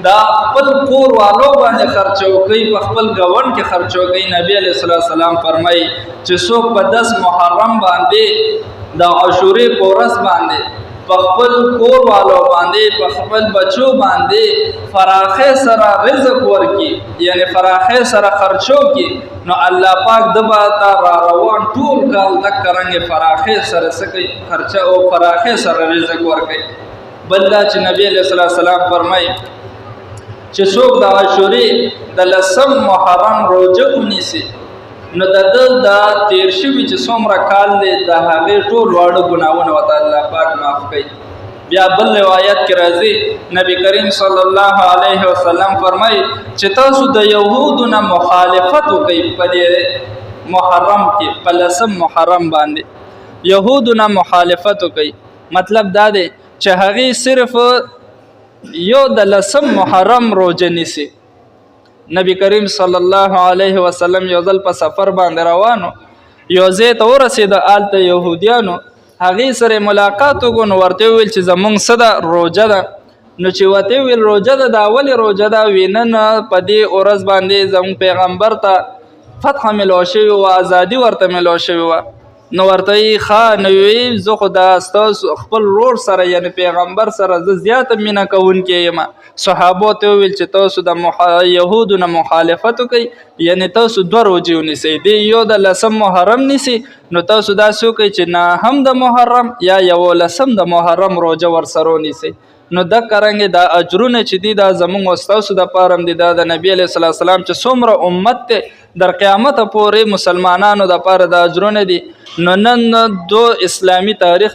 دا خپل کور والو باندې خرچو کوي، په خپل ګاونډ کې خرچو کوي. نبی علیہ السلام فرمایي چې څوک په 10 محرم باندې د عاشورې په ورځ باندې په خپل کور والو باندې په خپل بچو باندې فراخه سره رزق ورکي، یعنی فراخه سره خرچو کی، نو الله پاک دبا تا را روان ټول کال تک کرنګ فراخه سره سکی خرچه او فراخه سره رزق ورکي. بلدا چې نبی علیہ السلام فرمایي چې څوک د عاشورې د 10 محرم روزه ونیسي، نو د تیر شوي چې څومره کال دی د هغې ټول واړه ګناهونه ورته الله پاک معاف کوي. بیا بل روایت کې راځي نبی کریم صلی الله علیه وسلم فرمایي چې تاسو د یهودو نه مخالفت وکئ په دې محرم کې، په 10 محرم باندې یهودو نه مخالفت وکئ. مطلب دا دی چې هغې صرف یو د 10 محرم روزه نیسي. نبی کریم صلی الله علیه وسلم یو ځل په سفر باندې روانو، یو ځای ته ورسېده، هلته یهودیانو هغې سره ملاقات وکړو، نو ورته وویل چې زمونږ څه ده؟ روژه ده. نو چې ورته وویل روژه ده، دا ولې روژه ده؟ وی نن په دې ورځ باندې زموږ پیغمبر ته فتح میلاو شوې وه، ازادي ورته میلاو شوې وه. نو ورته یې ښه، نو وی زه خو دا ستاسو خپل ورور سره یعنې پیغمبر سره زه زیاته مینه کوونکی یم. صحابو ته وویل چې تاسو د یهودو نه مخالفت وکئ، یعنې تاسو 2 روزې ونیسئ، دی یو د 10 محرم نیسي، نو تاسو داسې وکئ چې نه هم د محرم یا 11 د محرم روزه ورسره ونیسئ. نو دا کرنګې دا اجرونه چې دي دا زمونږ او ستاسو دپاره هم دي، دا د نبي علیه السلام چې څومره امت دی در قیامته پورې مسلمانانو دپاره دا اجرونه دي. نو نن 2 اسلامي تاریخ